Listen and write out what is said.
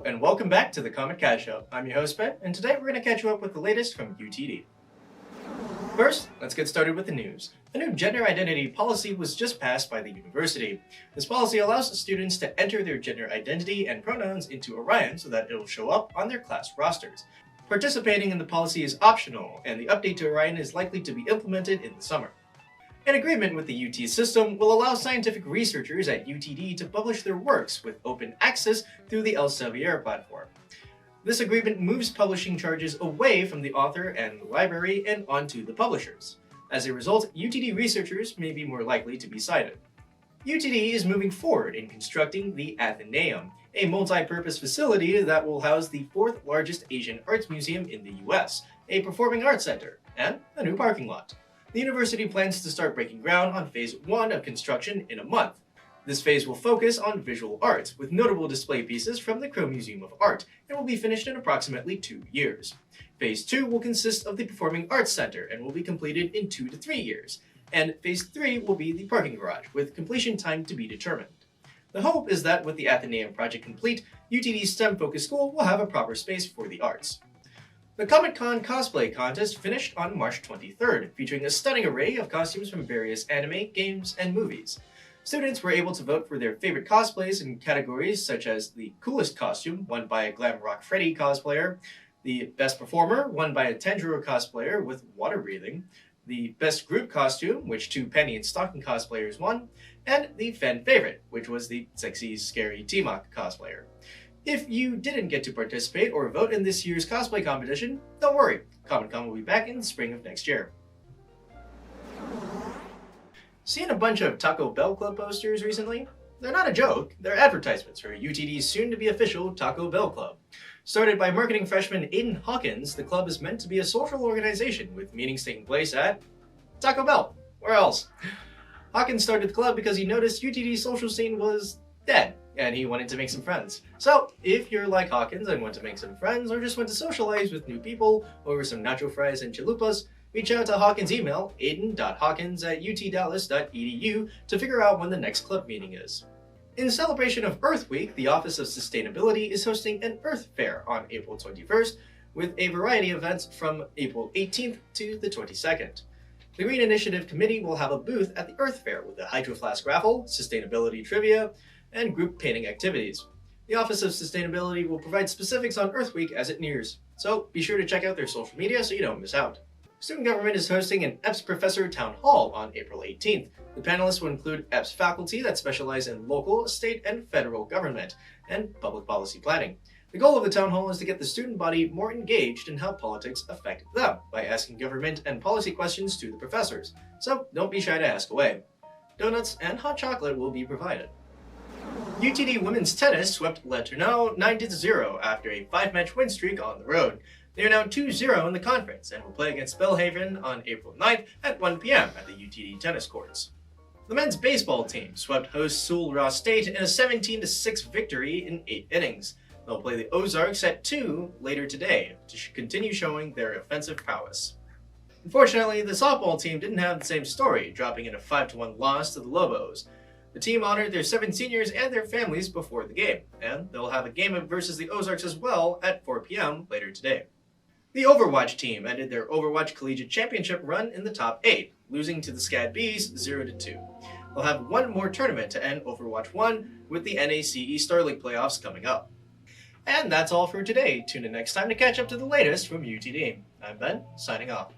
and welcome back to the Comet Catchup. I'm your host Ben, and today we're going to catch you up with the latest from UTD. First, let's get started with the news. A new gender identity policy was just passed by the university. This policy allows students to enter their gender identity and pronouns into Orion so that it will show up on their class rosters. Participating in the policy is optional, and the update to Orion is likely to be implemented in the summer. An agreement with the UT system will allow scientific researchers at UTD to publish their works with open access through the Elsevier platform. This agreement moves publishing charges away from the author and the library and onto the publishers. As a result, UTD researchers may be more likely to be cited. UTD is moving forward in constructing the Athenaeum, a multi-purpose facility that will house the fourth largest Asian arts museum in the US, a performing arts center, and a new parking lot. The university plans to start breaking ground on Phase 1 of construction in a month. This phase will focus on visual arts, with notable display pieces from the Crow Museum of Art, and will be finished in approximately 2 years. Phase 2 will consist of the Performing Arts Center and will be completed in 2 to 3 years. And Phase 3 will be the parking garage, with completion time to be determined. The hope is that with the Athenaeum project complete, UTD's STEM-focused school will have a proper space for the arts. The Comet Con cosplay contest finished on March 23rd, featuring a stunning array of costumes from various anime, games, and movies. Students were able to vote for their favorite cosplays in categories such as the coolest costume, won by a Glam Rock Freddy cosplayer, the best performer, won by a Tanjiro cosplayer with water breathing, the best group costume, which 2 Penny and Stocking cosplayers won, and the fan favorite, which was the sexy, scary T-Mock cosplayer. If you didn't get to participate or vote in this year's cosplay competition, don't worry, Comet Con will be back in the spring of next year. Seen a bunch of Taco Bell Club posters recently? They're not a joke, they're advertisements for UTD's soon-to-be official Taco Bell Club. Started by marketing freshman Aiden Hawkins, the club is meant to be a social organization with meetings taking place at Taco Bell. Where else? Hawkins started the club because he noticed UTD's social scene was dead, and he wanted to make some friends. So, if you're like Hawkins and want to make some friends, or just want to socialize with new people over some nacho fries and chalupas, reach out to Hawkins' email, aiden.hawkins@utdallas.edu, to figure out when the next club meeting is. In celebration of Earth Week, the Office of Sustainability is hosting an Earth Fair on April 21st, with a variety of events from April 18th to the 22nd. The Green Initiative Committee will have a booth at the Earth Fair with a Hydro Flask raffle, sustainability trivia, and group painting activities. The Office of Sustainability will provide specifics on Earth Week as it nears, so be sure to check out their social media so you don't miss out. Student Government is hosting an EPS Professor Town Hall on April 18th. The panelists will include EPS faculty that specialize in local, state, and federal government, and public policy planning. The goal of the Town Hall is to get the student body more engaged in how politics affect them by asking government and policy questions to the professors, so don't be shy to ask away. Donuts and hot chocolate will be provided. UTD women's tennis swept Letourneau 9-0 after a 5-match win streak on the road. They are now 2-0 in the conference and will play against Belhaven on April 9th at 1 p.m. at the UTD tennis courts. The men's baseball team swept host Sewell Ross State in a 17-6 victory in 8 innings. They'll play the Ozarks at 2 later today to continue showing their offensive prowess. Unfortunately, the softball team didn't have the same story, dropping in a 5-1 loss to the Lobos. The team honored their 7 seniors and their families before the game, and they'll have a game versus the Ozarks as well at 4 p.m. later today. The Overwatch team ended their Overwatch Collegiate Championship run in the top 8, losing to the SCAD Bees 0-2. They'll have one more tournament to end Overwatch 1, with the NACE Star League playoffs coming up. And that's all for today. Tune in next time to catch up to the latest from UTD. I'm Ben, signing off.